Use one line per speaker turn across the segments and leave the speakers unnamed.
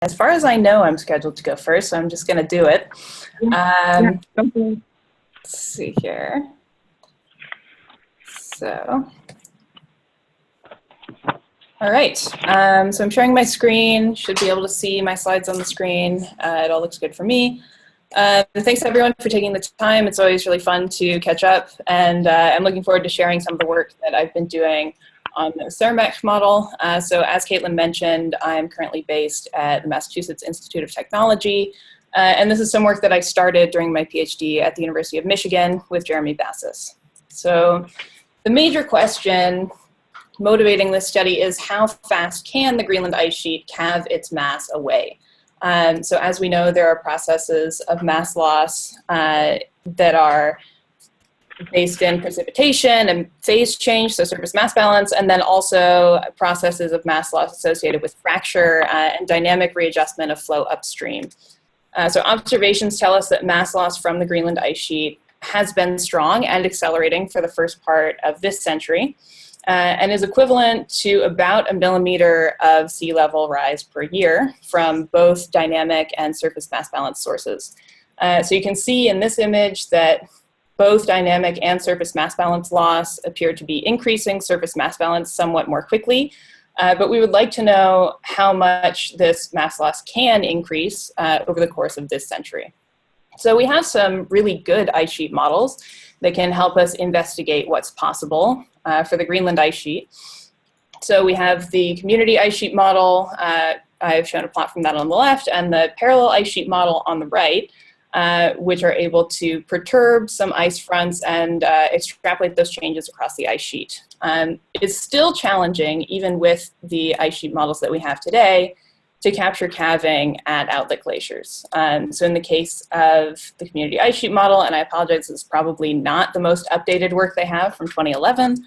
As far as I know, I'm scheduled to go first, so I'm just going to do it. Let's see here. So, all right. So I'm sharing my screen. Should be able to see my slides on the screen. It all looks good for me. Thanks everyone for taking the time. It's always really fun to catch up, and I'm looking forward to sharing some of the work that I've been doing on the SERMeQ model. So as Caitlin mentioned, I'm currently based at the Massachusetts Institute of Technology, and this is some work that I started during my PhD at the University of Michigan with Jeremy Bassis. So the major question motivating this study is how fast can the Greenland ice sheet calve its mass away? So as we know, there are processes of mass loss that are based in precipitation and phase change, so surface mass balance, and then also processes of mass loss associated with fracture and dynamic readjustment of flow upstream. So observations tell us that mass loss from the Greenland ice sheet has been strong and accelerating for the first part of this century, and is equivalent to about 1 millimeter of sea level rise per year from both dynamic and surface mass balance sources. So you can see in this image that both dynamic and surface mass balance loss appear to be increasing surface mass balance somewhat more quickly, but we would like to know how much this mass loss can increase over the course of this century. So we have some really good ice sheet models that can help us investigate what's possible for the Greenland ice sheet. So we have the community ice sheet model. I've shown a plot from that on the left, and the parallel ice sheet model on the right, which are able to perturb some ice fronts and extrapolate those changes across the ice sheet. It's still challenging, even with the ice sheet models that we have today, to capture calving at outlet glaciers. So in the case of the community ice sheet model, and I apologize, it's probably not the most updated work they have from 2011,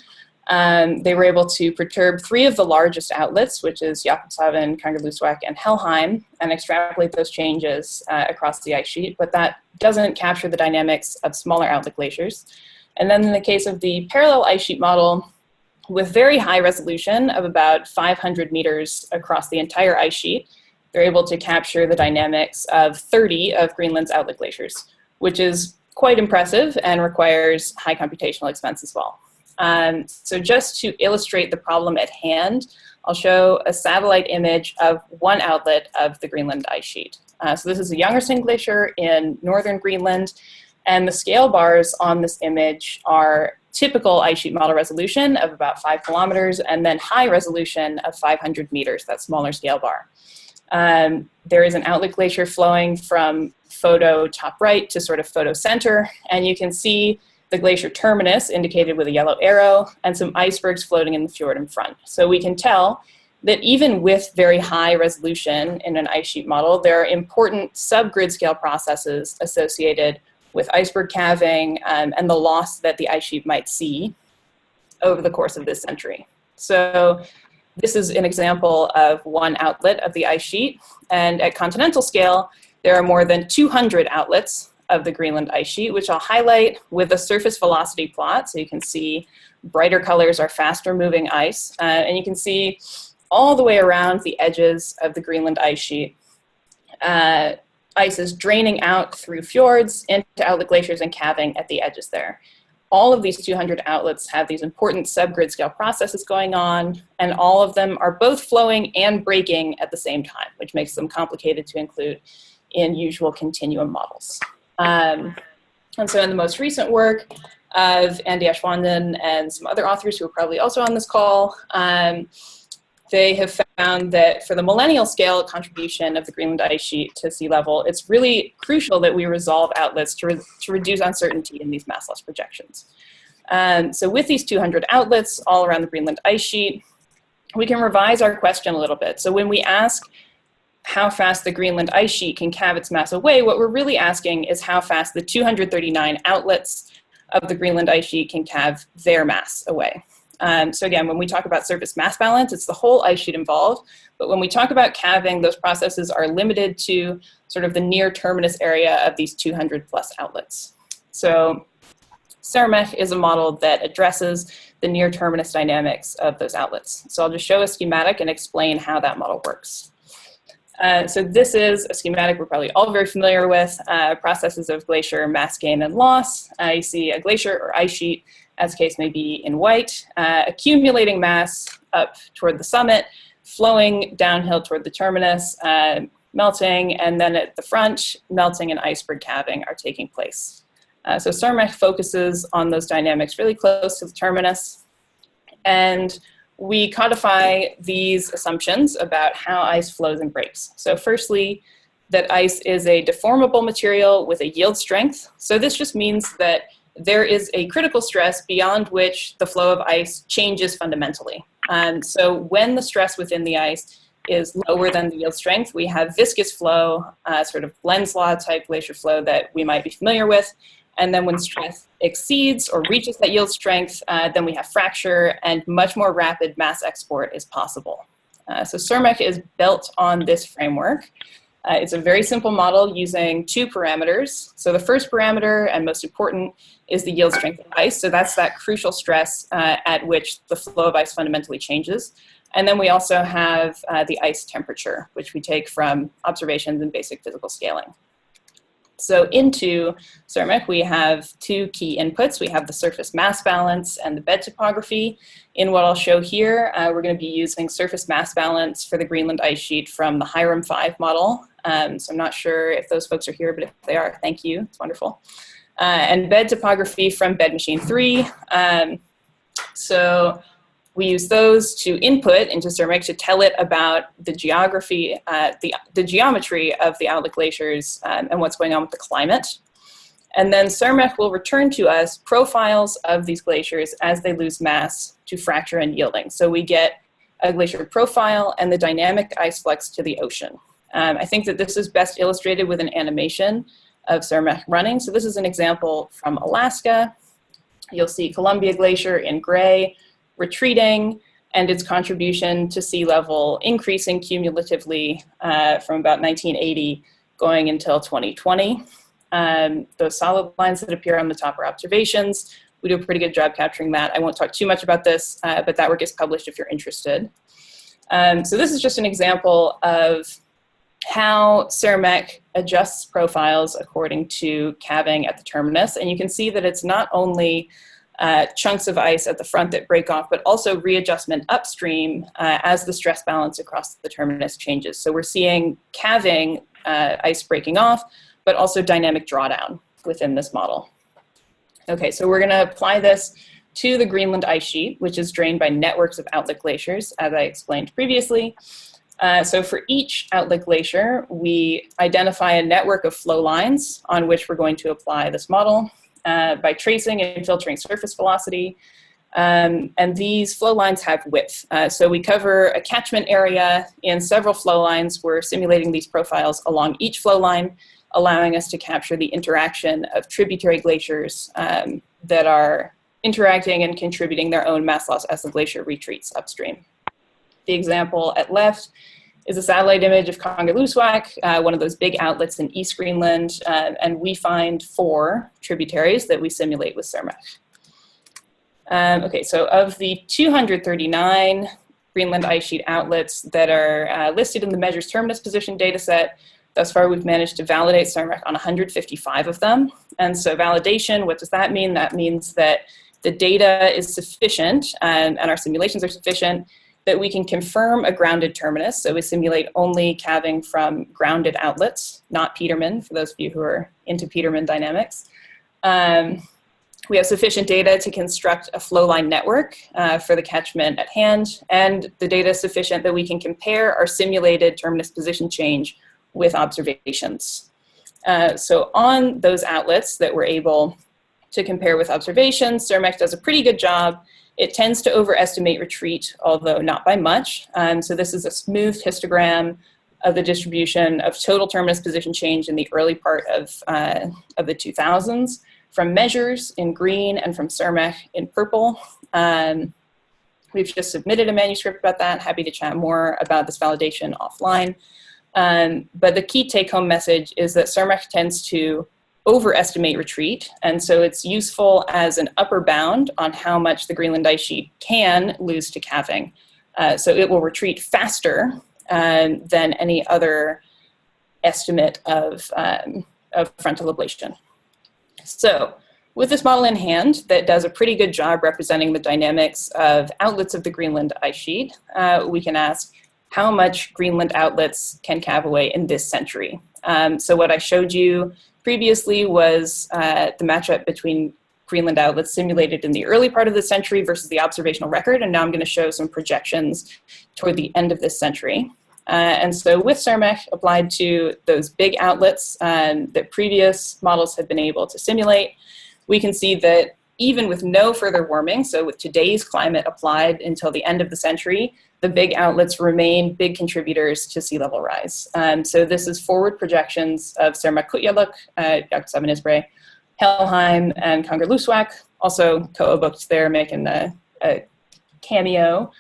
they were able to perturb 3 of the largest outlets, which is Jakobshavn, Kangerlussuaq, and Helheim, and extrapolate those changes across the ice sheet, but that doesn't capture the dynamics of smaller outlet glaciers. And then in the case of the parallel ice sheet model, with very high resolution of about 500 meters across the entire ice sheet, they're able to capture the dynamics of 30 of Greenland's outlet glaciers, which is quite impressive and requires high computational expense as well. So just to illustrate the problem at hand, I'll show a satellite image of one outlet of the Greenland ice sheet. So this is the Jungersund Glacier in northern Greenland, and the scale bars on this image are typical ice sheet model resolution of about 5 kilometers, and then high resolution of 500 meters, that smaller scale bar. There is an outlet glacier flowing from photo top right to sort of photo center, and you can see the glacier terminus indicated with a yellow arrow, and some icebergs floating in the fjord in front. So we can tell that even with very high resolution in an ice sheet model, there are important subgrid scale processes associated with iceberg calving and the loss that the ice sheet might see over the course of this century. So this is an example of one outlet of the ice sheet, and at continental scale, there are more than 200 outlets of the Greenland ice sheet, which I'll highlight with a surface velocity plot. So you can see brighter colors are faster moving ice, and you can see all the way around the edges of the Greenland ice sheet, ice is draining out through fjords into outlet glaciers and calving at the edges there. All of these 200 outlets have these important subgrid scale processes going on, and all of them are both flowing and breaking at the same time, which makes them complicated to include in usual continuum models. And so in the most recent work of Andy Ashwandon and some other authors who are probably also on this call, they have found that for the millennial scale contribution of the Greenland ice sheet to sea level, it's really crucial that we resolve outlets to reduce uncertainty in these mass loss projections. So with these 200 outlets all around the Greenland ice sheet, we can revise our question a little bit. So when we ask how fast the Greenland ice sheet can calve its mass away, what we're really asking is how fast the 239 outlets of the Greenland ice sheet can calve their mass away. So again, when we talk about surface mass balance, it's the whole ice sheet involved. But when we talk about calving, those processes are limited to sort of the near terminus area of these 200 plus outlets. So SERMeQ is a model that addresses the near terminus dynamics of those outlets. So I'll just show a schematic and explain how that model works. So this is a schematic we're probably all very familiar with, processes of glacier mass gain and loss. You see a glacier or ice sheet, as the case may be in white, accumulating mass up toward the summit, flowing downhill toward the terminus, melting, and then at the front, melting and iceberg calving are taking place. So SERMeQ focuses on those dynamics really close to the terminus, and we codify these assumptions about how ice flows and breaks. So firstly, that ice is a deformable material with a yield strength. So this just means that there is a critical stress beyond which the flow of ice changes fundamentally. So when the stress within the ice is lower than the yield strength, we have viscous flow, sort of Blend's law type glacier flow that we might be familiar with. And then when stress exceeds or reaches that yield strength, then we have fracture and much more rapid mass export is possible. So SERMeQ is built on this framework. It's a very simple model using two parameters. So the first parameter, and most important, is the yield strength of ice. So that's that crucial stress at which the flow of ice fundamentally changes. And then we also have the ice temperature, which we take from observations and basic physical scaling. So into SERMeQ, we have two key inputs. We have the surface mass balance and the bed topography. In what I'll show here, we're going to be using surface mass balance for the Greenland Ice Sheet from the Hiram 5 model. So I'm not sure if those folks are here, but if they are, thank you. It's wonderful. And bed topography from Bed Machine 3. So we use those to input into SERMeQ to tell it about the geography, the geometry of the outlet glaciers and what's going on with the climate. And then SERMeQ will return to us profiles of these glaciers as they lose mass to fracture and yielding. So we get a glacier profile and the dynamic ice flux to the ocean. I think that this is best illustrated with an animation of SERMeQ running. So this is an example from Alaska. You'll see Columbia Glacier in gray, retreating, and its contribution to sea level increasing cumulatively from about 1980 going until 2020. Those solid lines that appear on the top are observations. We do a pretty good job capturing that. I won't talk too much about this, but that work is published if you're interested. So this is just an example of how SERMeQ adjusts profiles according to calving at the terminus. And you can see that it's not only chunks of ice at the front that break off, but also readjustment upstream as the stress balance across the terminus changes. So we're seeing calving ice breaking off, but also dynamic drawdown within this model. Okay, so we're gonna apply this to the Greenland Ice Sheet, which is drained by networks of outlet glaciers, as I explained previously. So for each outlet glacier, we identify a network of flow lines on which we're going to apply this model by tracing and filtering surface velocity. And these flow lines have width. So we cover a catchment area in several flow lines. We're simulating these profiles along each flow line, allowing us to capture the interaction of tributary glaciers that are interacting and contributing their own mass loss as the glacier retreats upstream. The example at left is a satellite image of Kongerlussuaq, one of those big outlets in East Greenland, and we find 4 tributaries that we simulate with SERMeQ. Okay, so of the 239 Greenland Ice Sheet outlets that are listed in the measures terminus position dataset, thus far we've managed to validate SERMeQ on 155 of them. And so validation, what does that mean? That means that the data is sufficient and our simulations are sufficient that we can confirm a grounded terminus. So we simulate only calving from grounded outlets, not Peterman, for those of you who are into Peterman dynamics. We have sufficient data to construct a flow line network for the catchment at hand, and the data is sufficient that we can compare our simulated terminus position change with observations. So on those outlets that we're able to compare with observations, SERMeQ does a pretty good job. It tends to overestimate retreat, although not by much. So this is a smooth histogram of the distribution of total terminus position change in the early part of the 2000s, from measures in green and from SERMeQ in purple. We've just submitted a manuscript about that. Happy to chat more about this validation offline. But the key take-home message is that SERMeQ tends to overestimate retreat, and so it's useful as an upper bound on how much the Greenland Ice Sheet can lose to calving. So it will retreat faster than any other estimate of frontal ablation. So with this model in hand that does a pretty good job representing the dynamics of outlets of the Greenland ice sheet, we can ask how much Greenland outlets can calve away in this century. So what I showed you previously was the matchup between Greenland outlets simulated in the early part of the century versus the observational record, and now I'm going to show some projections toward the end of this century. And so with SERMeQ applied to those big outlets that previous models had been able to simulate, we can see that even with no further warming, so with today's climate applied until the end of the century, the big outlets remain big contributors to sea level rise. So this is forward projections of SERMeQ Kutjaluk, Jakobshavn-Isbrae, Helheim, and Kangerlussuaq, also co-booked there, making a cameo.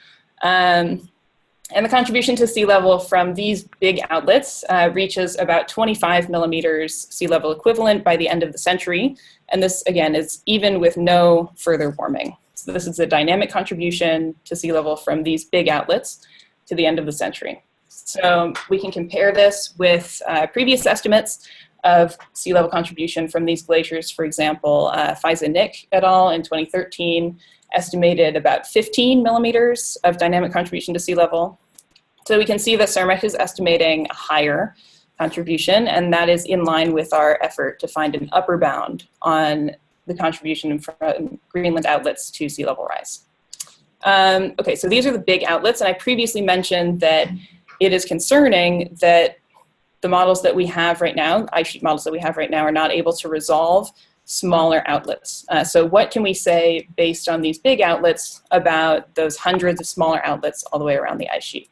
And the contribution to sea level from these big outlets reaches about 25 millimeters sea level equivalent by the end of the century. And this, again, is even with no further warming. So this is a dynamic contribution to sea level from these big outlets to the end of the century. So we can compare this with previous estimates of sea level contribution from these glaciers. For example, Faiza-Nick et al. In 2013 estimated about 15 millimeters of dynamic contribution to sea level. So we can see that SERMeQ is estimating a higher contribution, and that is in line with our effort to find an upper bound on the contribution from Greenland outlets to sea level rise. Okay, so these are the big outlets, and I previously mentioned that it is concerning that the models that we have right now, ice sheet models that we have right now, are not able to resolve smaller outlets. So what can we say based on these big outlets about those hundreds of smaller outlets all the way around the ice sheet?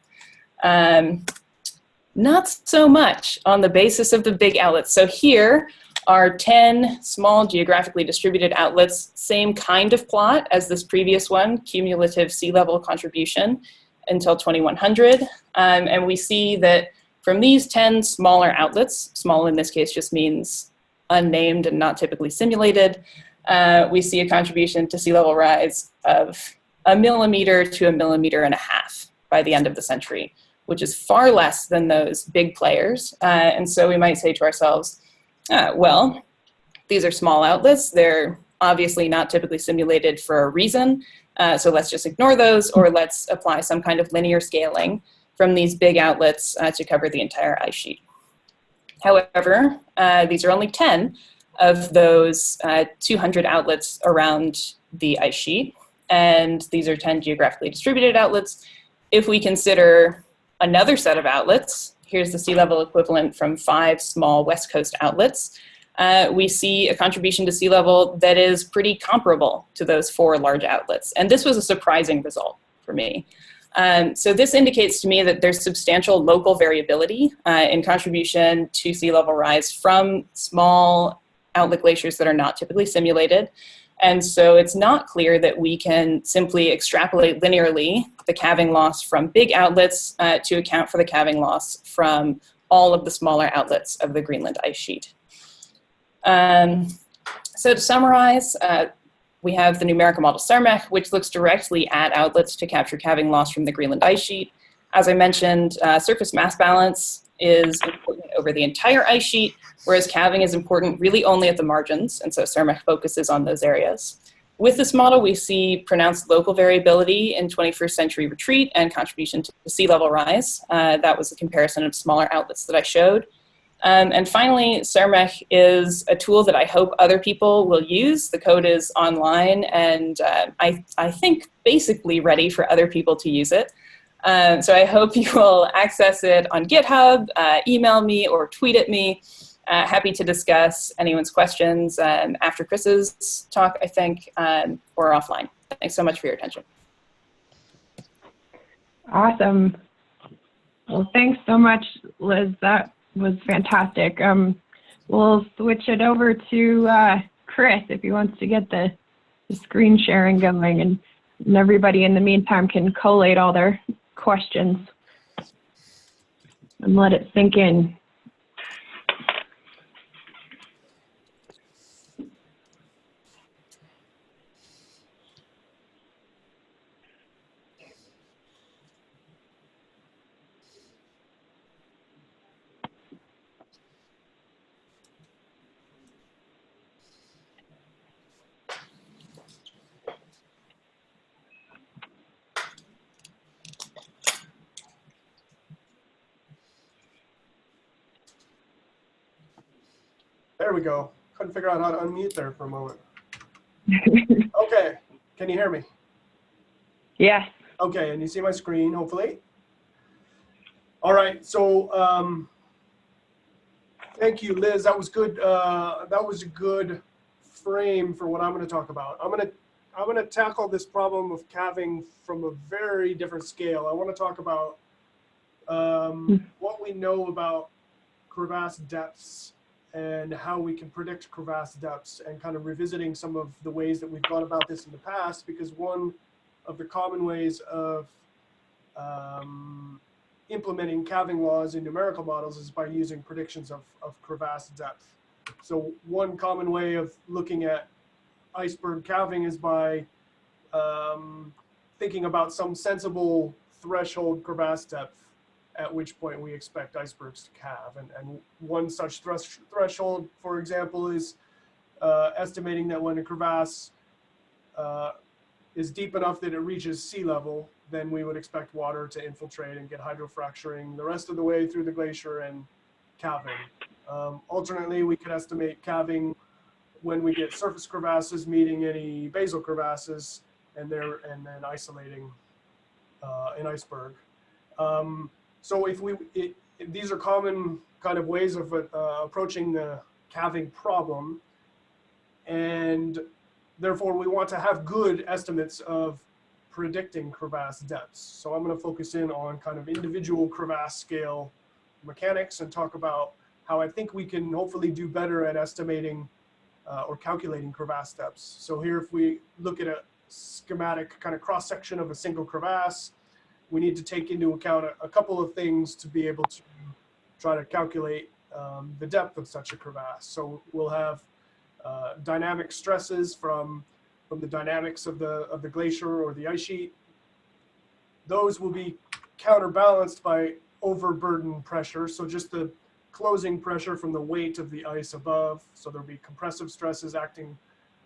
Not so much on the basis of the big outlets. So here are 10 small geographically distributed outlets, same kind of plot as this previous one, cumulative sea level contribution until 2100. And we see that from these 10 smaller outlets, small in this case just means unnamed and not typically simulated, we see a contribution to sea level rise of 1 millimeter to 1.5 millimeters by the end of the century, which is far less than those big players. And so we might say to ourselves, well, these are small outlets. They're obviously not typically simulated for a reason. So let's just ignore those, or let's apply some kind of linear scaling from these big outlets to cover the entire ice sheet. However, these are only 10 of those 200 outlets around the ice sheet, and these are 10 geographically distributed outlets. If we consider another set of outlets, here's the sea level equivalent from 5 small West Coast outlets, we see a contribution to sea level that is pretty comparable to those 4 large outlets. And this was a surprising result for me. So this indicates to me that there's substantial local variability in contribution to sea level rise from small outlet glaciers that are not typically simulated. And so it's not clear that we can simply extrapolate linearly the calving loss from big outlets to account for the calving loss from all of the smaller outlets of the Greenland ice sheet. So to summarize, we have the numerical model SERMeQ, which looks directly at outlets to capture calving loss from the Greenland ice sheet. As I mentioned, surface mass balance is important over the entire ice sheet, whereas calving is important really only at the margins, and so SERMeQ focuses on those areas. With this model, we see pronounced local variability in 21st century retreat and contribution to sea level rise. That was a comparison of smaller outlets that I showed. And finally, SERMeQ is a tool that I hope other people will use. The code is online, and I think basically ready for other people to use it. So I hope you will access it on GitHub, email me, or tweet at me. Happy to discuss anyone's questions after Chris's talk, I think, or offline. Thanks so much for your attention.
Awesome. Well, thanks so much, Liz. That was fantastic. We'll switch it over to Chris if he wants to get the screen sharing going, and everybody in the meantime can collate all their questions and let it sink in.
There we go. Couldn't figure out how to unmute there for a moment. Okay, can you hear me?
Yes.
Okay, and you see my screen, hopefully. All right, so thank you, Liz. That was good. That was a good frame for what I'm going to talk about. I'm going to tackle this problem of calving from a very different scale. I want to talk about what we know about crevasse depths and how we can predict crevasse depths, and kind of revisiting some of the ways that we've gone about this in the past, because one of the common ways of implementing calving laws in numerical models is by using predictions of crevasse depth. So one common way of looking at iceberg calving is by thinking about some sensible threshold crevasse depth at which point we expect icebergs to calve. And one such threshold, for example, is estimating that when a crevasse is deep enough that it reaches sea level, then we would expect water to infiltrate and get hydrofracturing the rest of the way through the glacier and calving. Alternately, we could estimate calving when we get surface crevasses meeting any basal crevasses, and then isolating an iceberg. So these are common kind of ways of approaching the calving problem, and therefore we want to have good estimates of predicting crevasse depths. So I'm going to focus in on kind of individual crevasse scale mechanics and talk about how I think we can hopefully do better at estimating or calculating crevasse depths. So here, if we look at a schematic kind of cross section of a single crevasse, we need to take into account a couple of things to be able to try to calculate the depth of such a crevasse. So we'll have dynamic stresses from the dynamics of the glacier or the ice sheet. Those will be counterbalanced by overburden pressure, so just the closing pressure from the weight of the ice above. So there'll be compressive stresses acting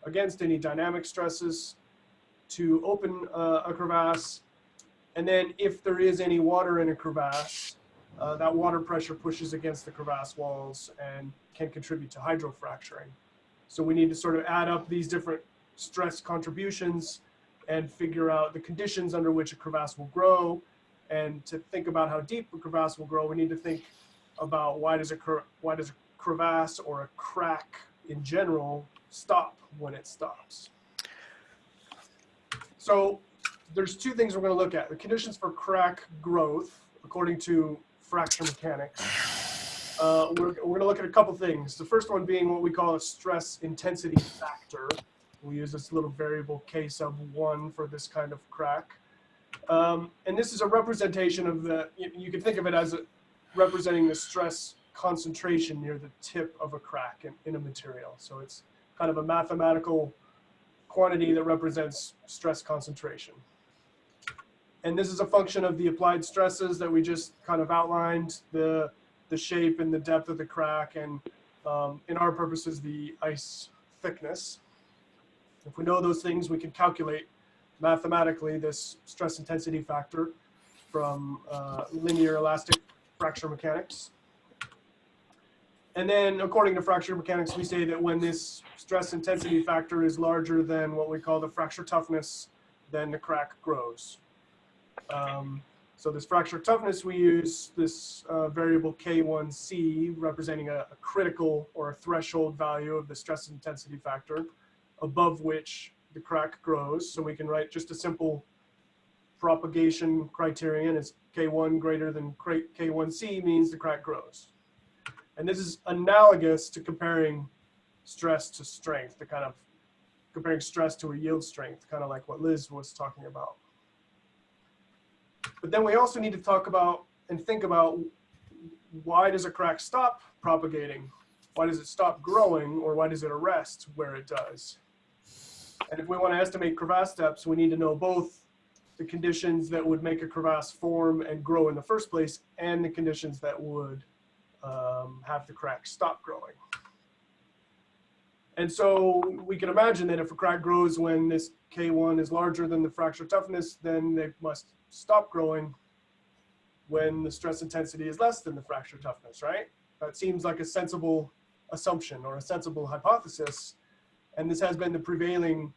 against any dynamic stresses to open a crevasse. And then if there is any water in a crevasse, that water pressure pushes against the crevasse walls and can contribute to hydrofracturing. So we need to sort of add up these different stress contributions and figure out the conditions under which a crevasse will grow. And to think about how deep a crevasse will grow, we need to think about why does a crevasse or a crack in general stop when it stops. So there's two things we're going to look at: the conditions for crack growth according to fracture mechanics. We're going to look at a couple things. The first one being what we call a stress intensity factor. We use this little variable K sub 1 for this kind of crack. And this is a representation of you can think of it as representing the stress concentration near the tip of a crack in a material. So it's kind of a mathematical quantity that represents stress concentration. And this is a function of the applied stresses that we just kind of outlined, the shape and the depth of the crack, and in our purposes, the ice thickness. If we know those things, we can calculate mathematically this stress intensity factor from linear elastic fracture mechanics. And then according to fracture mechanics, we say that when this stress intensity factor is larger than what we call the fracture toughness, then the crack grows. So this fracture toughness, we use this variable K1C representing a critical or a threshold value of the stress intensity factor above which the crack grows. So we can write just a simple propagation criterion as K1 greater than K1C means the crack grows. And this is analogous to comparing stress to strength, the kind of comparing stress to a yield strength, kind of like what Liz was talking about. But then we also need to talk about and think about, why does a crack stop propagating? Why does it stop growing, or why does it arrest where it does? And if we want to estimate crevasse depths, we need to know both the conditions that would make a crevasse form and grow in the first place, and the conditions that would have the crack stop growing. And so we can imagine that if a crack grows when this K1 is larger than the fracture toughness, then they must stop growing when the stress intensity is less than the fracture toughness, right? That seems like a sensible assumption or a sensible hypothesis. And this has been the prevailing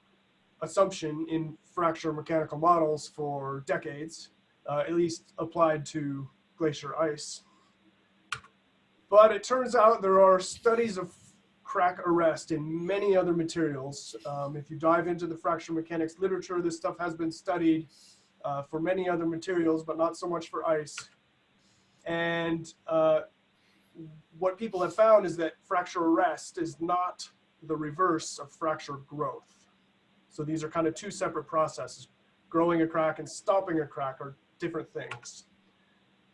assumption in fracture mechanical models for decades, at least applied to glacier ice. But it turns out there are studies of crack arrest in many other materials. If you dive into the fracture mechanics literature, this stuff has been studied for many other materials, but not so much for ice. And what people have found is that fracture arrest is not the reverse of fracture growth. So these are kind of two separate processes. Growing a crack and stopping a crack are different things.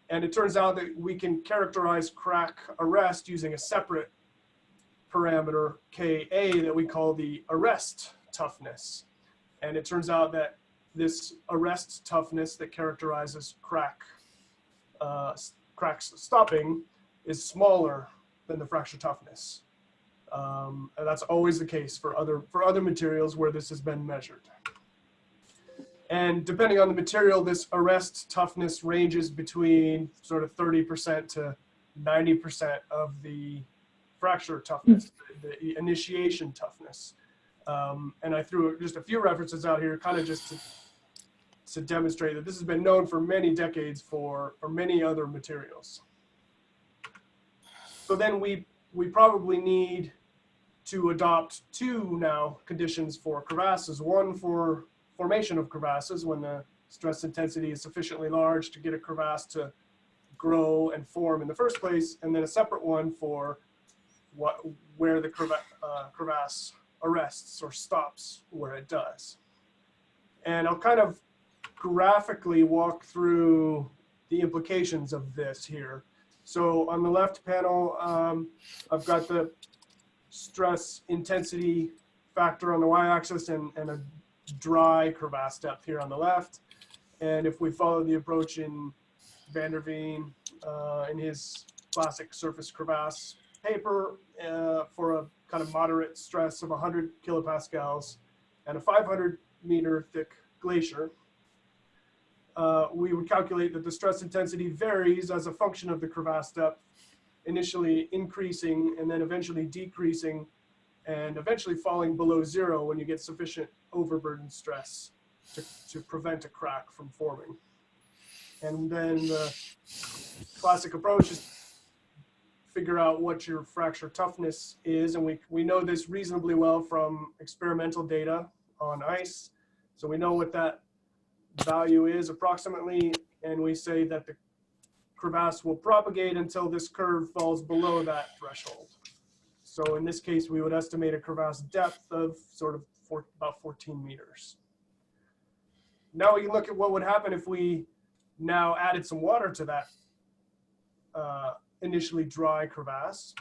And it turns out that we can characterize crack arrest using a separate parameter, Ka, that we call the arrest toughness. And it turns out that this arrest toughness that characterizes cracks stopping is smaller than the fracture toughness. And that's always the case for other materials where this has been measured. And depending on the material, this arrest toughness ranges between sort of 30% to 90% of the fracture toughness, the initiation toughness. And I threw just a few references out here, kind of just to demonstrate that this has been known for many decades for many other materials. So then we probably need to adopt two now conditions for crevasses. One for formation of crevasses when the stress intensity is sufficiently large to get a crevasse to grow and form in the first place, and then a separate one for where the crevasse arrests or stops where it does. And I'll kind of graphically walk through the implications of this here. So on the left panel, I've got the stress intensity factor on the y-axis and a dry crevasse depth here on the left. And if we follow the approach in Van der Veen in his classic surface crevasse paper for a kind of moderate stress of 100 kilopascals and a 500 meter thick glacier, we would calculate that the stress intensity varies as a function of the crevasse depth, initially increasing and then eventually decreasing and eventually falling below zero when you get sufficient overburden stress to prevent a crack from forming. And then the classic approach is figure out what your fracture toughness is, and we know this reasonably well from experimental data on ice. So we know what that value is approximately, and we say that the crevasse will propagate until this curve falls below that threshold. So in this case, we would estimate a crevasse depth of sort of about 14 meters. Now we can look at what would happen if we now added some water to that initially dry crevasse.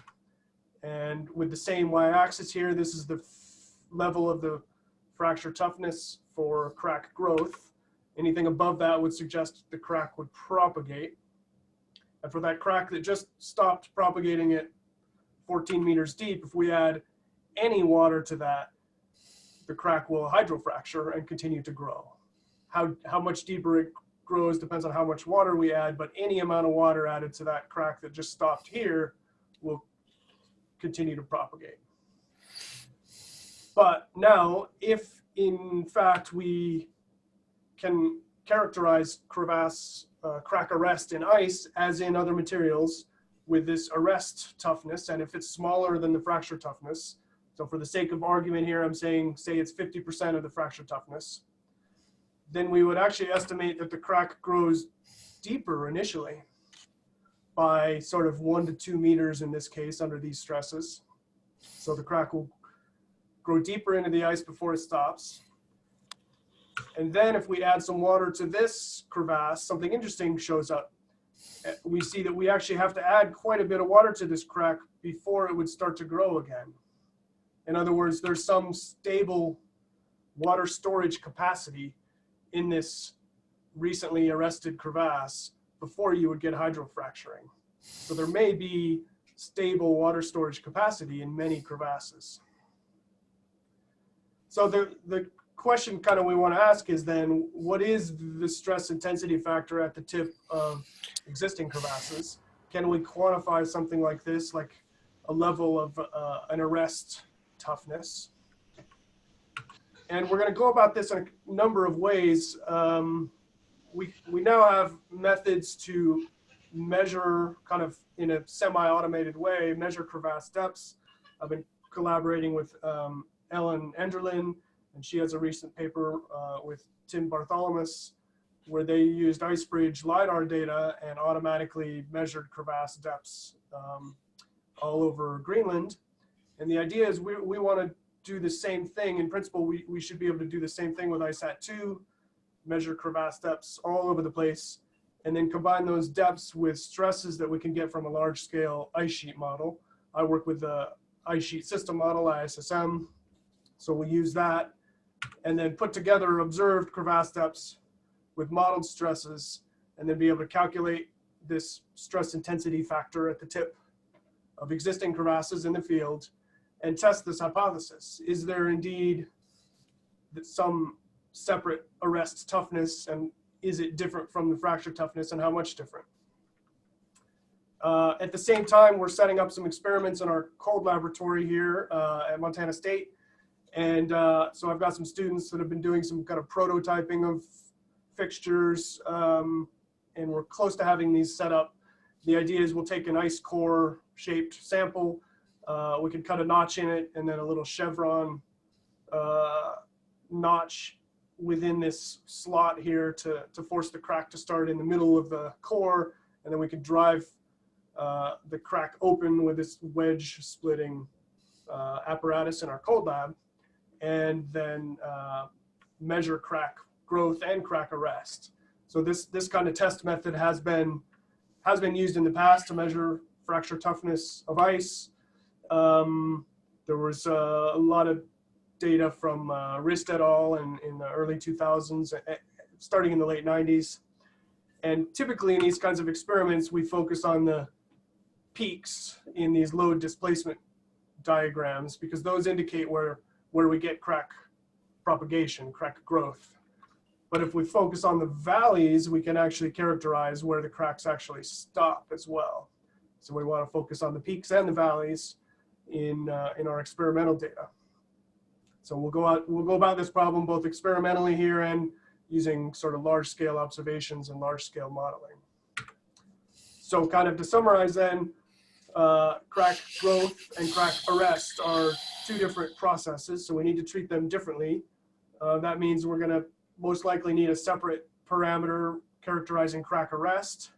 And with the same y-axis here, this is the level of the fracture toughness for crack growth. Anything above that would suggest the crack would propagate. And for that crack that just stopped propagating at 14 meters deep, if we add any water to that, the crack will hydrofracture and continue to grow. How much deeper it grows depends on how much water we add, but any amount of water added to that crack that just stopped here will continue to propagate. But now, if in fact we can characterize crevasse crack arrest in ice as in other materials with this arrest toughness, and if it's smaller than the fracture toughness, so for the sake of argument here, I'm saying, say it's 50% of the fracture toughness, then we would actually estimate that the crack grows deeper initially by sort of 1 to 2 meters in this case under these stresses. So the crack will grow deeper into the ice before it stops. And then if we add some water to this crevasse, something interesting shows up. We see that we actually have to add quite a bit of water to this crack before it would start to grow again. In other words, there's some stable water storage capacity in this recently arrested crevasse before you would get hydrofracturing. So there may be stable water storage capacity in many crevasses. So the question kind of we want to ask is then, what is the stress intensity factor at the tip of existing crevasses? Can we quantify something like this, like a level of an arrest toughness. And we're going to go about this in a number of ways. We now have methods to measure, kind of in a semi-automated way, measure crevasse depths. I've been collaborating with Ellen Enderlin, and she has a recent paper with Tim Bartholomew, where they used IceBridge LiDAR data and automatically measured crevasse depths all over Greenland. And the idea is we want to do the same thing. In principle, we should be able to do the same thing with ICESat-2, measure crevasse depths all over the place, and then combine those depths with stresses that we can get from a large-scale ice sheet model. I work with the ice sheet system model, ISSM, so we use that, and then put together observed crevasse depths with modeled stresses, and then be able to calculate this stress intensity factor at the tip of existing crevasses in the field and test this hypothesis. Is there indeed some separate arrest toughness, and is it different from the fracture toughness, and how much different? At the same time, we're setting up some experiments in our cold laboratory here at Montana State. And so I've got some students that have been doing some kind of prototyping of fixtures, and we're close to having these set up. The idea is we'll take an ice core shaped sample, we can cut a notch in it, and then a little chevron notch within this slot here to force the crack to start in the middle of the core, and then we can drive the crack open with this wedge splitting apparatus in our cold lab, and then measure crack growth and crack arrest. So this kind of test method has been used in the past to measure fracture toughness of ice. There was a lot of data from Rist et al. In the early 2000s, starting in the late 90s. And typically in these kinds of experiments, we focus on the peaks in these load displacement diagrams, because those indicate where we get crack propagation, crack growth. But if we focus on the valleys, we can actually characterize where the cracks actually stop as well. So we want to focus on the peaks and the valleys in our experimental data. So we'll go about this problem both experimentally here and using sort of large-scale observations and large-scale modeling. So kind of to summarize then, crack growth and crack arrest are two different processes, so we need to treat them differently. That means we're going to most likely need a separate parameter characterizing crack arrest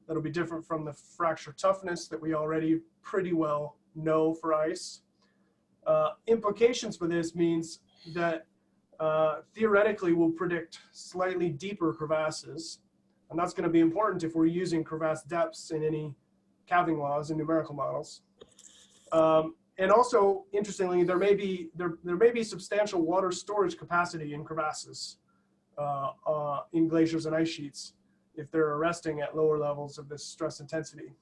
that'll be different from the fracture toughness that we already pretty well know for ice. Implications for this means that theoretically we'll predict slightly deeper crevasses, and that's going to be important if we're using crevasse depths in any calving laws and numerical models. And also, interestingly, there may be substantial water storage capacity in crevasses in glaciers and ice sheets if they're arresting at lower levels of this stress intensity.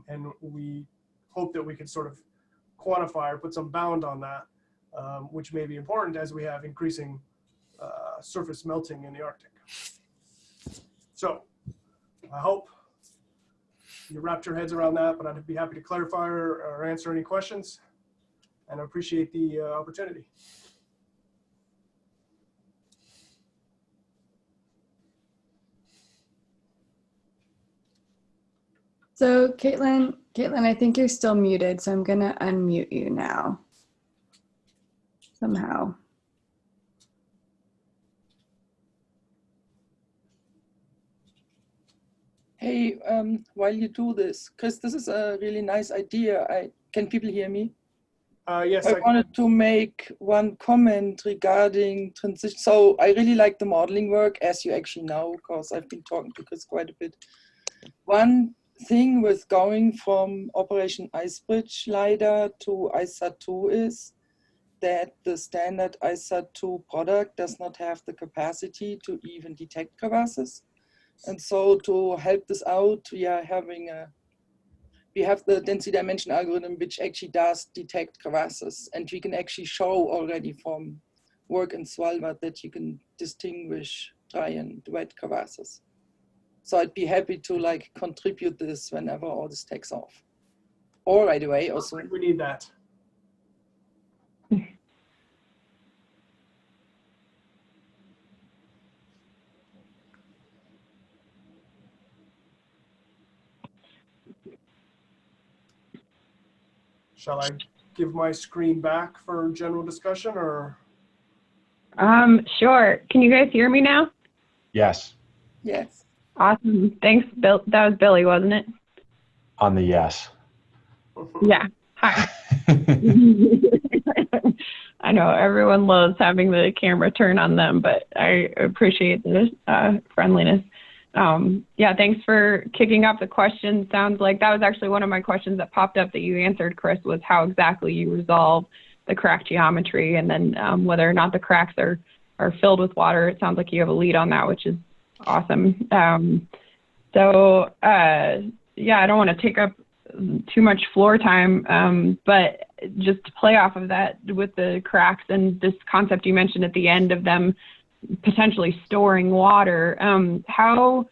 And we hope that we can sort of quantify or put some bound on that, which may be important as we have increasing surface melting in the Arctic. So I hope you wrapped your heads around that, but I'd be happy to clarify or answer any questions, and I appreciate the opportunity.
So Caitlin, I think you're still muted, so I'm gonna unmute you now, somehow.
Hey, while you do this, Chris, this is a really nice idea. Can people hear me?
Yes.
I wanted to make one comment regarding transition. So I really like the modeling work, as you actually know, because I've been talking to Chris quite a bit. One thing with going from Operation IceBridge LiDAR to IceSat-2 is that the standard IceSat-2 product does not have the capacity to even detect crevasses. And so to help this out, we have the density dimension algorithm, which actually does detect crevasses. And we can actually show already from work in Svalbard that you can distinguish dry and wet crevasses. So I'd be happy to contribute this whenever all this takes off. or right away or soon.
We need that. Shall I give my screen back for general discussion, or?
Sure. Can you guys hear me now?
Yes,
Yes.
Awesome. Thanks, Bill. That was Billy, wasn't it?
on the yes.
Yeah. Hi. I know everyone loves having the camera turn on them, but I appreciate the friendliness. Yeah, thanks for kicking off the question. Sounds like that was actually one of my questions that popped up that you answered, Chris, was how exactly you resolve the crack geometry, and then whether or not the cracks are filled with water. It sounds like you have a lead on that, which is awesome. Yeah, I don't want to take up too much floor time, but just to play off of that with the cracks and this concept you mentioned at the end of them potentially storing water, how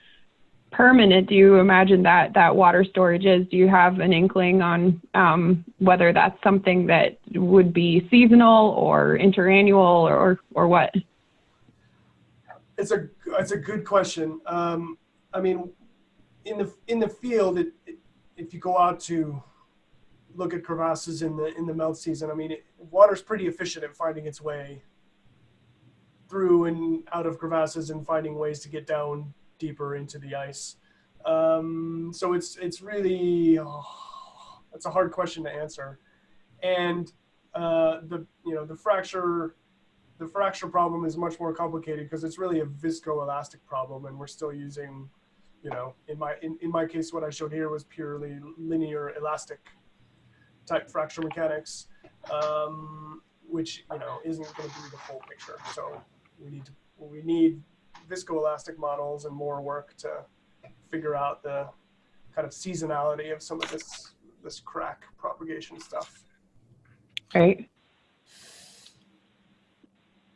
permanent do you imagine that water storage is? Do you have an inkling on whether that's something that would be seasonal or interannual or what?
It's a good question. I mean, in the field, if you go out to look at crevasses in the melt season, I mean, water's pretty efficient at finding its way through and out of crevasses and finding ways to get down deeper into the ice. So it's really it's a hard question to answer, and the fracture problem is much more complicated because it's really a viscoelastic problem, and we're still using, in my case, what I showed here was purely linear elastic type fracture mechanics, which isn't going to be the full picture. So we need viscoelastic models and more work to figure out the kind of seasonality of some of this crack propagation stuff.
Right.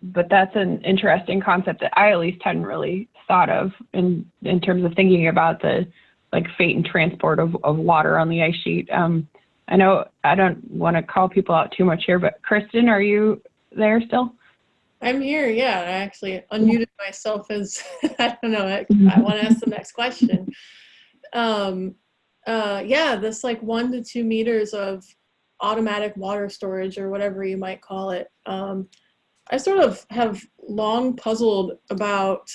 But that's an interesting concept that I at least hadn't really thought of in terms of thinking about the fate and transport of water on the ice sheet. I know I don't want to call people out too much here, but Kristen, are you there still?
I'm here, yeah. I actually unmuted myself as, I don't know, I want to ask the next question. Yeah, this 1 to 2 meters of automatic water storage, or whatever you might call it. I sort of have long puzzled about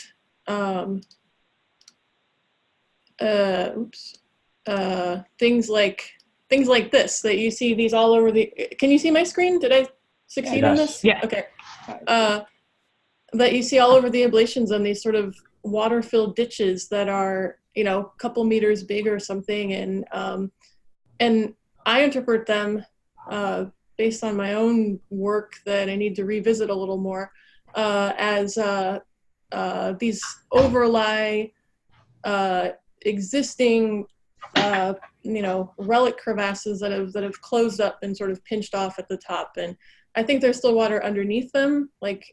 things like this, that you see these all over the, can you see my screen? Did I succeed on this?
Yeah.
Okay. That you see all over the ablations on these sort of water-filled ditches that are, a couple meters big or something, and I interpret them based on my own work that I need to revisit a little more as these overlie existing relic crevasses that have closed up and sort of pinched off at the top, and I think there's still water underneath them,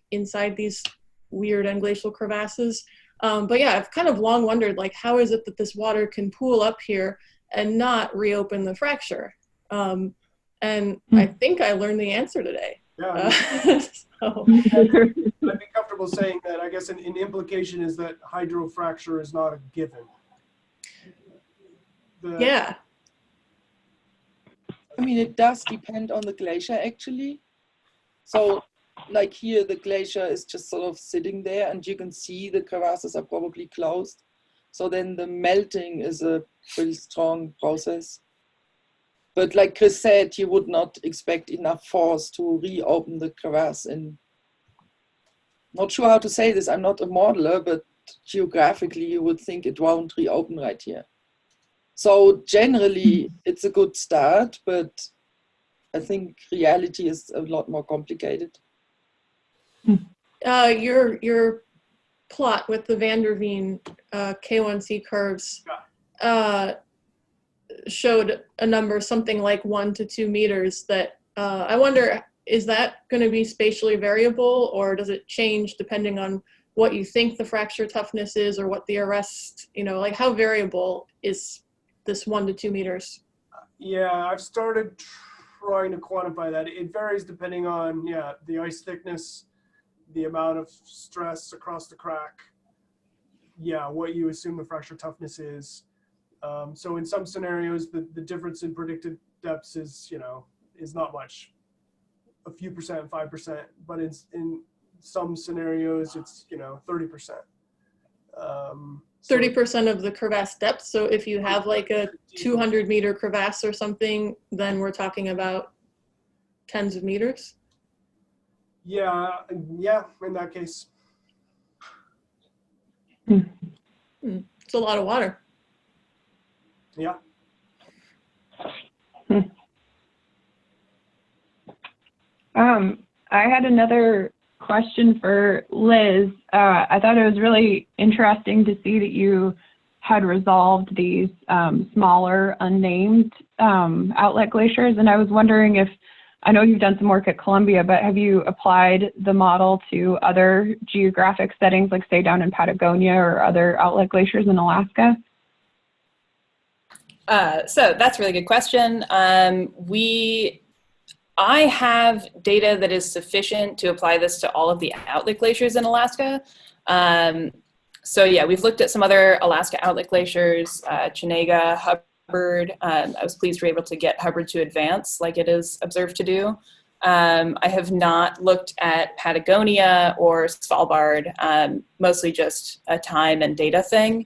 inside these weird end glacial crevasses. But yeah, I've kind of long wondered, how is it that this water can pool up here and not reopen the fracture? And I think I learned the answer today.
Yeah,
So.
I'd be comfortable saying that. I guess an implication is that hydrofracture is not a given.
Yeah.
I mean, it does depend on the glacier, actually. So, here, the glacier is just sort of sitting there, and you can see the crevasses are probably closed. So then the melting is a pretty strong process. But like Chris said, you would not expect enough force to reopen the crevasse. And not sure how to say this, I'm not a modeler, but geographically you would think it won't reopen right here. So generally it's a good start, but I think reality is a lot more complicated.
Your plot with the Van der Veen K1C curves showed a number something like 1 to 2 meters that I wonder, is that going to be spatially variable, or does it change depending on what you think the fracture toughness is, or what the arrest, how variable is this 1 to 2 meters?
Yeah, I've started trying to quantify that. It varies depending on, yeah, the ice thickness, the amount of stress across the crack, yeah, what you assume the fracture toughness is. So in some scenarios, the difference in predicted depths is, you know, is not much, a few percent, 5%, but in some scenarios, it's, you know, 30%.
30% of the crevasse depth. So if you have like a 200-meter crevasse or something, then we're talking about tens of meters.
Yeah, yeah, in that case.
It's a lot of water.
Yeah.
I had another question for Liz. I thought it was really interesting to see that you had resolved these smaller unnamed outlet glaciers. And I was wondering if, I know you've done some work at Columbia, but have you applied the model to other geographic settings, like say down in Patagonia or other outlet glaciers in Alaska?
So that's a really good question. I have data that is sufficient to apply this to all of the outlet glaciers in Alaska. So yeah, we've looked at some other Alaska outlet glaciers, Chenega, Hubbard. I was pleased we were able to get Hubbard to advance like it is observed to do. I have not looked at Patagonia or Svalbard, mostly just a time and data thing.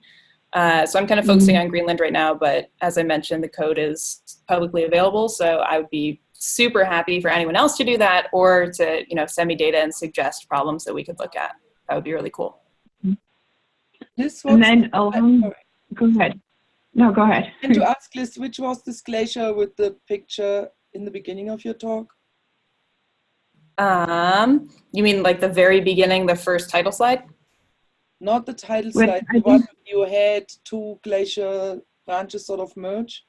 So I'm kind of focusing on Greenland right now, but as I mentioned, the code is publicly available. So I would be super happy for anyone else to do that, or to, you know, send me data and suggest problems that we could look at. That would be really cool.
And then go ahead. No, go ahead.
And to ask Liz, which was this glacier with the picture in the beginning of your talk?
You mean like the very beginning, the first title slide?
Not the title slide, the one you had two glacier branches sort of merge,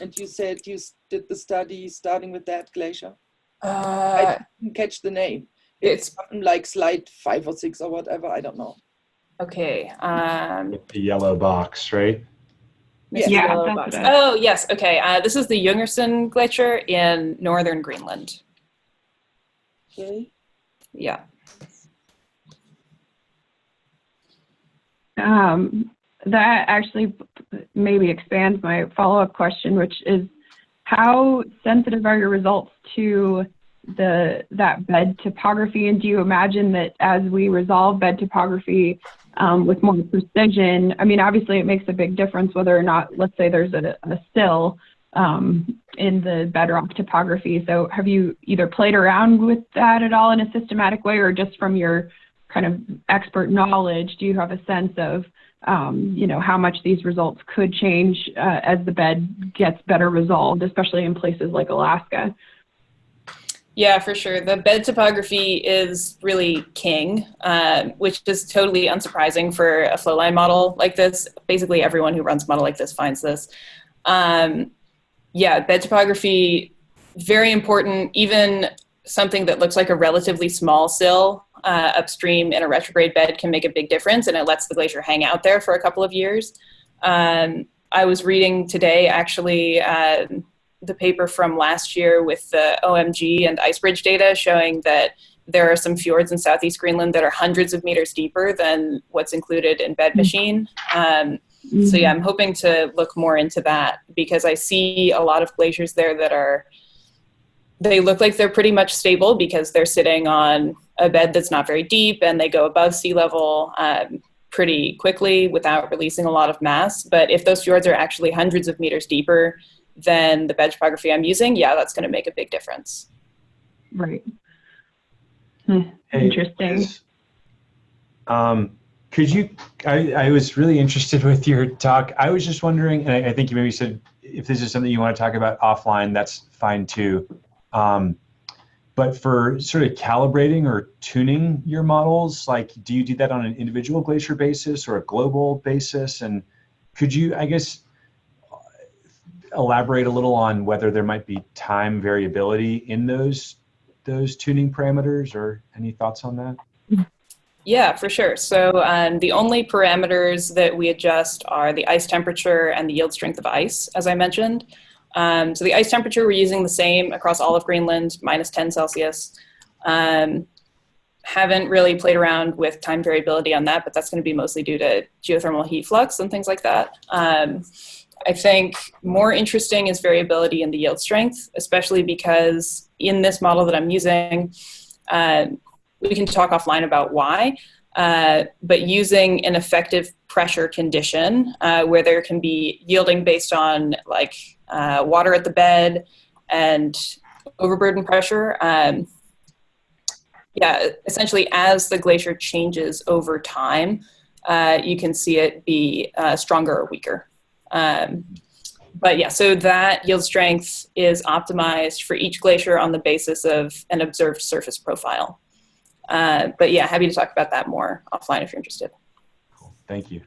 and you said you did the study starting with that glacier. I didn't catch the name. It's something like slide 5 or 6 or whatever, I don't know.
Okay.
The yellow box, right?
Yeah.
Yellow box. Oh, yes. Okay. This is the Jungersen Glacier in northern Greenland.
Okay.
Yeah.
That actually maybe expands my follow-up question, which is, how sensitive are your results to that bed topography? And do you imagine that as we resolve bed topography with more precision, I mean, obviously it makes a big difference whether or not, let's say there's a sill in the bedrock topography. So have you either played around with that at all in a systematic way, or just from your kind of expert knowledge, do you have a sense of, you know, how much these results could change as the bed gets better resolved, especially in places like Alaska?
Yeah, for sure. The bed topography is really king, which is totally unsurprising for a flowline model like this. Basically, everyone who runs a model like this finds this. Yeah, bed topography, very important. Even something that looks like a relatively small sill upstream in a retrograde bed can make a big difference, and it lets the glacier hang out there for a couple of years. I was reading today, actually, the paper from last year with the OMG and ice bridge data showing that there are some fjords in southeast Greenland that are hundreds of meters deeper than what's included in bed machine. So yeah, I'm hoping to look more into that, because I see a lot of glaciers there that they look like they're pretty much stable because they're sitting on a bed that's not very deep, and they go above sea level pretty quickly without releasing a lot of mass. But if those fjords are actually hundreds of meters deeper than the bed topography I'm using, yeah, that's going to make a big difference.
Right.
Hey,
interesting.
Liz, could you, I was really interested with your talk. I was just wondering, and I think you maybe said, if this is something you want to talk about offline, that's fine too. But for sort of calibrating or tuning your models, like, do you do that on an individual glacier basis or a global basis? And could you, I guess, elaborate a little on whether there might be time variability in those tuning parameters, or any thoughts on that?
Yeah, for sure. So the only parameters that we adjust are the ice temperature and the yield strength of ice, as I mentioned. So the ice temperature, we're using the same across all of Greenland, -10°C. Haven't really played around with time variability on that, but that's going to be mostly due to geothermal heat flux and things like that. I think more interesting is variability in the yield strength, especially because in this model that I'm using, we can talk offline about why, but using an effective pressure condition where there can be yielding based on like water at the bed and overburden pressure. Yeah, essentially as the glacier changes over time, you can see it be stronger or weaker. But yeah, so that yield strength is optimized for each glacier on the basis of an observed surface profile. But yeah, happy to talk about that more offline if you're interested.
Cool. Thank you.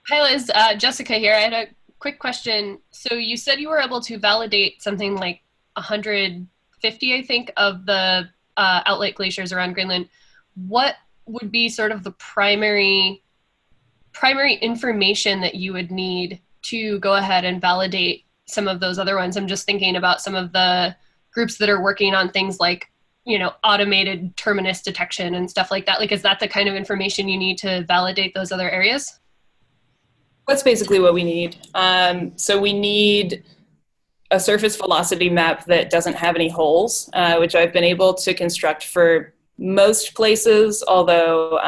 Hi Liz, Jessica here. I had a quick question. So you said you were able to validate something like 150, I think, of the outlet glaciers around Greenland. What would be sort of the primary information that you would need to go ahead and validate some of those other ones? I'm just thinking about some of the groups that are working on things like, you know, automated terminus detection and stuff like that. Like, is that the kind of information you need to validate those other areas?
That's basically what we need. So we need a surface velocity map that doesn't have any holes, which I've been able to construct for most places, although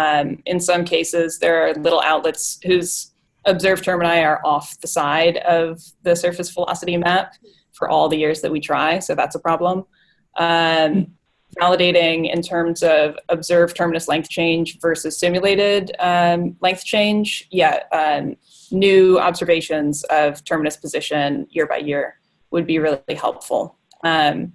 in some cases there are little outlets whose observed termini are off the side of the surface velocity map for all the years that we try, so that's a problem. Validating in terms of observed terminus length change versus simulated length change, yeah, new observations of terminus position year by year would be really helpful. And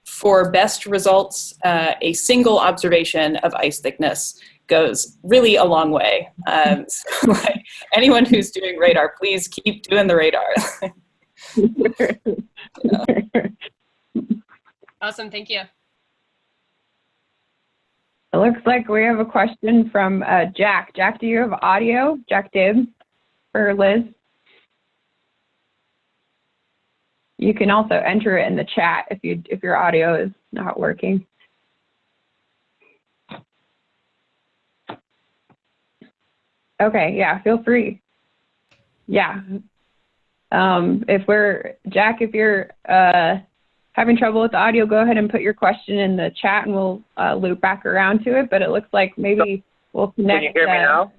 for best results, a single observation of ice thickness goes really a long way. So like, anyone who's doing radar, please keep doing the radar.
Awesome, thank you.
It looks like we have a question from Jack. Jack, do you have audio? Jack Dibb for Liz? You can also enter it in the chat if your audio is not working. Okay, yeah, feel free. Yeah. Jack, if you're having trouble with the audio, go ahead and put your question in the chat and we'll loop back around to it. But it looks like maybe we'll connect.
Can you hear me now?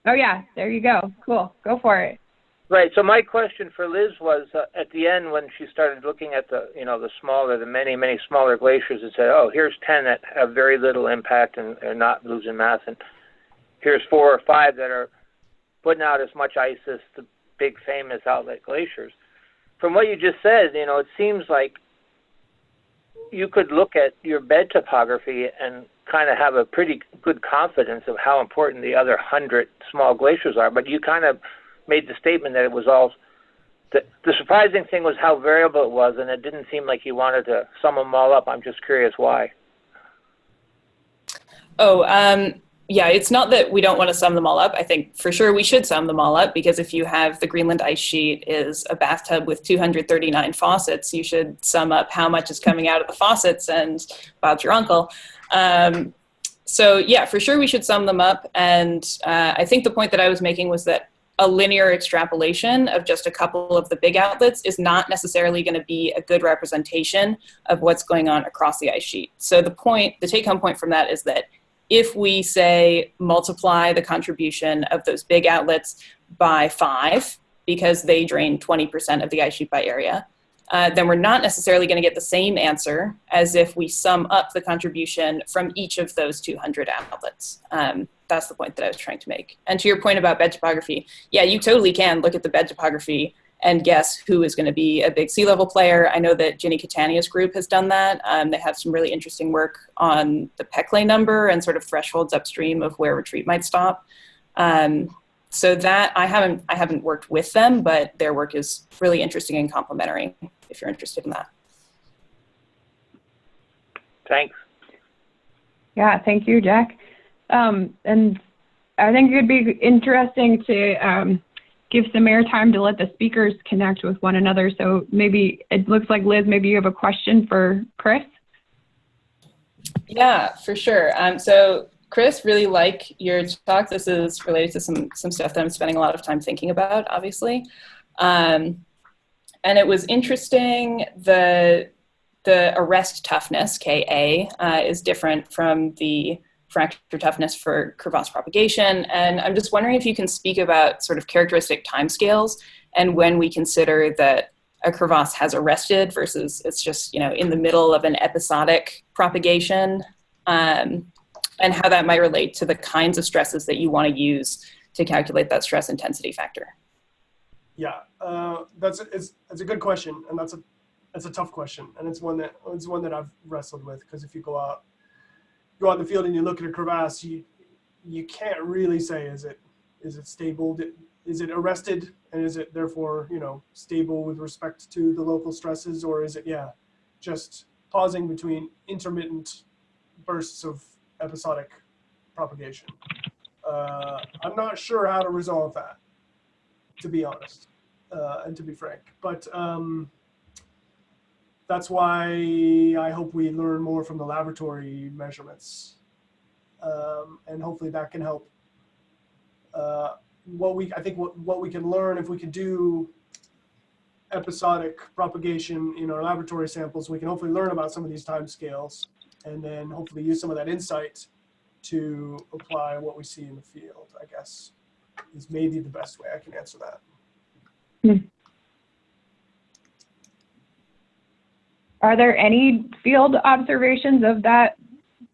Oh yeah, there you go. Cool, go for it.
Right. So my question for Liz was at the end when she started looking at the many smaller glaciers and said, oh, here's 10 that have very little impact and are not losing mass, and here's 4 or 5 that are putting out as much ice as the big famous outlet glaciers. From what you just said, it seems like you could look at your bed topography and kind of have a pretty good confidence of how important the other 100 small glaciers are, but you kind of made the statement that it was all, the surprising thing was how variable it was, and it didn't seem like you wanted to sum them all up. I'm just curious why.
Oh, yeah, it's not that we don't want to sum them all up. I think for sure we should sum them all up, because if you have the Greenland Ice Sheet is a bathtub with 239 faucets, you should sum up how much is coming out of the faucets, and Bob's your uncle. So yeah, for sure we should sum them up. And I think the point that I was making was that a linear extrapolation of just a couple of the big outlets is not necessarily going to be a good representation of what's going on across the ice sheet. So the take-home point from that is that if we say multiply the contribution of those big outlets by 5, because they drain 20% of the ice sheet by area, then we're not necessarily going to get the same answer as if we sum up the contribution from each of those 200 outlets. That's the point that I was trying to make. And to your point about bed topography, yeah, you totally can look at the bed topography and guess who is going to be a big sea level player. I know that Ginny Catania's group has done that. They have some really interesting work on the Peckley number and sort of thresholds upstream of where retreat might stop. So that I haven't worked with them, but their work is really interesting and complementary if you're interested in that.
Thanks.
Yeah, thank you, Jack. And I think it'd be interesting to give some airtime to let the speakers connect with one another. So maybe it looks like, Liz, maybe you have a question for Chris?
Yeah, for sure. So Chris, really like your talk. This is related to some stuff that I'm spending a lot of time thinking about, obviously. And it was interesting, the arrest toughness, Ka, is different from the fracture toughness for crevasse propagation. And I'm just wondering if you can speak about sort of characteristic timescales and when we consider that a crevasse has arrested versus it's just, in the middle of an episodic propagation, and how that might relate to the kinds of stresses that you want to use to calculate that stress intensity factor.
Yeah, that's a good question, and that's a tough question, and it's one that I've wrestled with, because if you go out in the field and you look at a crevasse, you can't really say is it stable, is it arrested, and is it therefore stable with respect to the local stresses, or is it just pausing between intermittent bursts of episodic propagation. I'm not sure how to resolve that, to be honest, and to be frank, but that's why I hope we learn more from the laboratory measurements, and hopefully that can help. What we can learn if we can do episodic propagation in our laboratory samples, we can hopefully learn about some of these time scales, and then hopefully use some of that insight to apply what we see in the field, I guess, is maybe the best way I can answer that.
Are there any field observations of that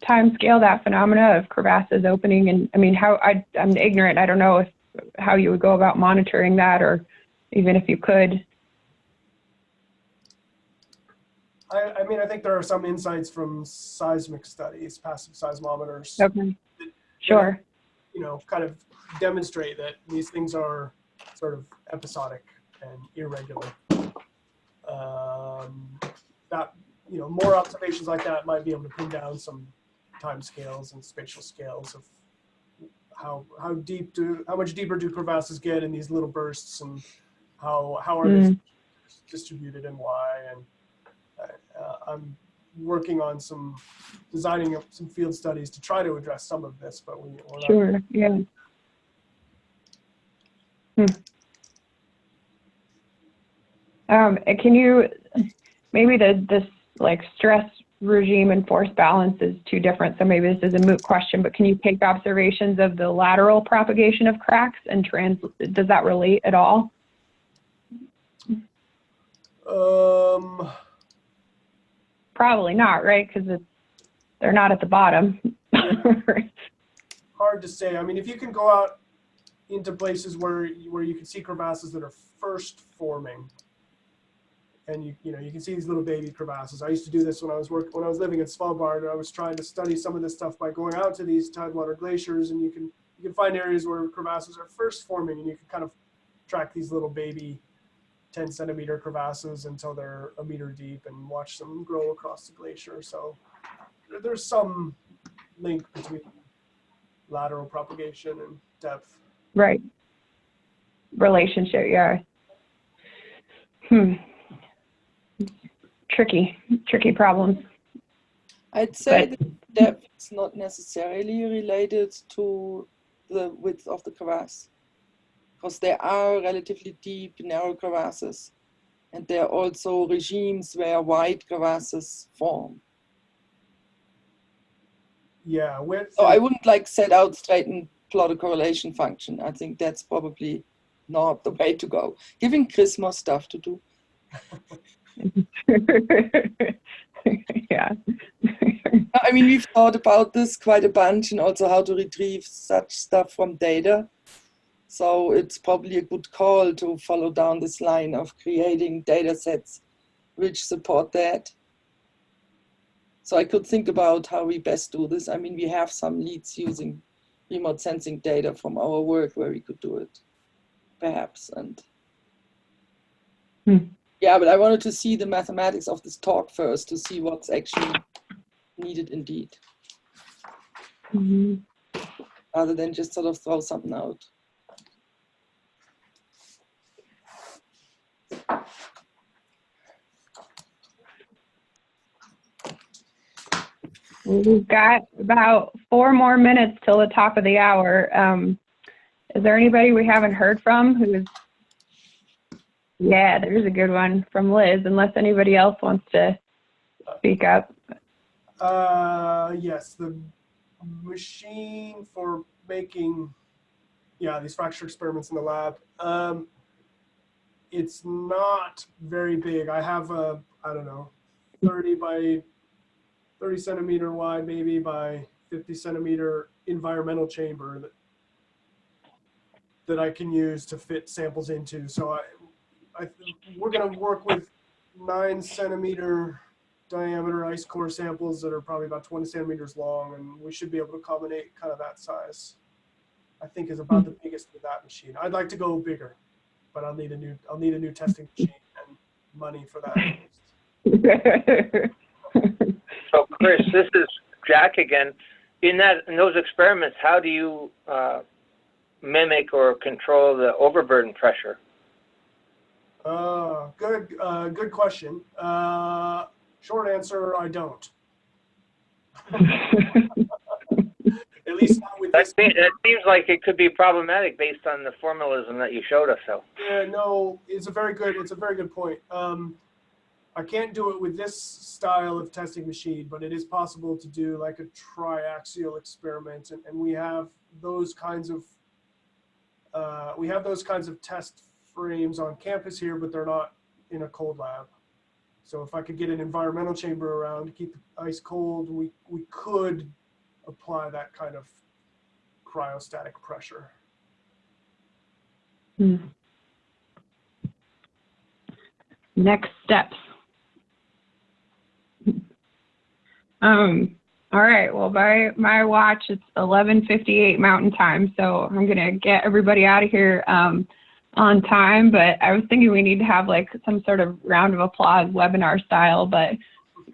time scale, that phenomena of crevasses opening? And I mean, I'm ignorant. I don't know how you would go about monitoring that, or even if you could.
I mean, I think there are some insights from seismic studies, passive seismometers.
Okay. Sure.
That, kind of demonstrate that these things are sort of episodic and irregular. That more observations like that might be able to pin down some time scales and spatial scales of how much deeper do crevasses get in these little bursts, and how are they distributed and why. And I'm working on designing some field studies to try to address some of this, but we're not.
Sure. Yeah. Can you, maybe this like stress regime and force balance is too different, so maybe this is a moot question, but can you take observations of the lateral propagation of cracks and does that relate at all? Probably not, right? Because they're not at the bottom.
Hard to say. I mean, if you can go out into places where you can see crevasses that are first forming, and you can see these little baby crevasses. I used to do this when I was living in Svalbard. I was trying to study some of this stuff by going out to these tidewater glaciers, and you can find areas where crevasses are first forming, and you can kind of track these little baby 10-centimeter crevasses until they're a meter deep and watch them grow across the glacier. So there's some link between lateral propagation and depth.
Right. Relationship, yeah. Tricky problems.
I'd say that depth is not necessarily related to the width of the crevasse, because there are relatively deep, narrow crevasses, and there are also regimes where wide crevasses form.
Yeah.
So I wouldn't set out straight and plot a correlation function. I think that's probably not the way to go. Giving Chris more stuff to do.
Yeah.
I mean, we've thought about this quite a bunch, and also how to retrieve such stuff from data. So it's probably a good call to follow down this line of creating data sets which support that. So I could think about how we best do this. I mean, we have some leads using remote sensing data from our work where we could do it, perhaps. And yeah, but I wanted to see the mathematics of this talk first to see what's actually needed indeed. rather than just sort of throw something out.
We've got about 4 more minutes till the top of the hour. Is there anybody we haven't heard from who's, yeah, there's a good one from Liz, unless anybody else wants to speak up.
Yes, the machine for making, these fracture experiments in the lab. It's not very big. I have a, I don't know, 30 by 30 centimeter wide, maybe by 50 centimeter environmental chamber that I can use to fit samples into. So we're going to work with 9 centimeter diameter ice core samples that are probably about 20 centimeters long, and we should be able to accommodate kind of that size. I think is about the biggest with that machine. I'd like to go bigger, but I'll need a new testing machine and money for that.
So Chris, this is Jack again. In those experiments, how do you mimic or control the overburden pressure?
Good question. Short answer, I don't. At least not with this.
That seems like it could be problematic based on the formalism that you showed us. So.
Yeah, no, it's a very good point. I can't do it with this style of testing machine, but it is possible to do like a triaxial experiment, and we have those kinds of test frames on campus here, but they're not in a cold lab. So if I could get an environmental chamber around to keep the ice cold, we could apply that kind of cryostatic pressure.
Next steps. All right, well, by my watch, it's 11:58 Mountain Time, so I'm gonna get everybody out of here on time, but I was thinking we need to have like some sort of round of applause webinar style, but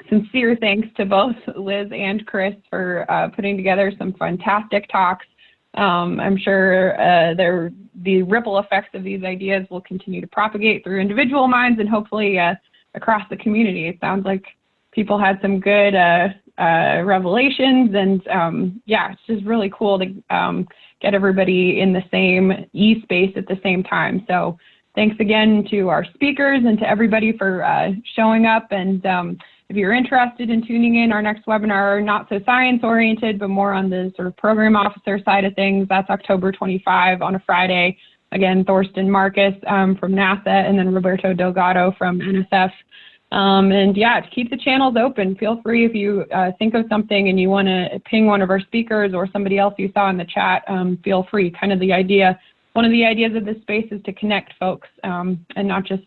sincere thanks to both Liz and Chris for putting together some fantastic talks. I'm sure the ripple effects of these ideas will continue to propagate through individual minds and hopefully across the community. It sounds like people had some good revelations, and yeah, it's just really cool to get everybody in the same e-space at the same time. So thanks again to our speakers and to everybody for showing up. And if you're interested in tuning in, our next webinar, not so science oriented, but more on the sort of program officer side of things, that's October 25 on a Friday. Again, Thorsten Marcus from NASA, and then Roberto Delgado from NSF. And yeah, to keep the channels open, feel free if you think of something and you want to ping one of our speakers or somebody else you saw in the chat, feel free. Kind of the idea, one of the ideas of this space is to connect folks and not just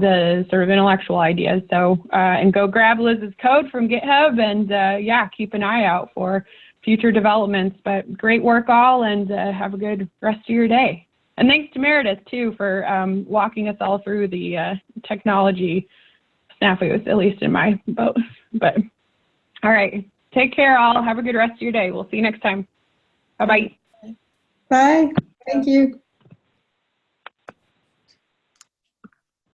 the sort of intellectual ideas. So, and go grab Liz's code from GitHub, and yeah, keep an eye out for future developments. But great work all, and have a good rest of your day. And thanks to Meredith too for walking us all through the technology snafus, at least in my boat. But all right, take care all. Have a good rest of your day. We'll see you next time. Bye-bye.
Bye. Thank you.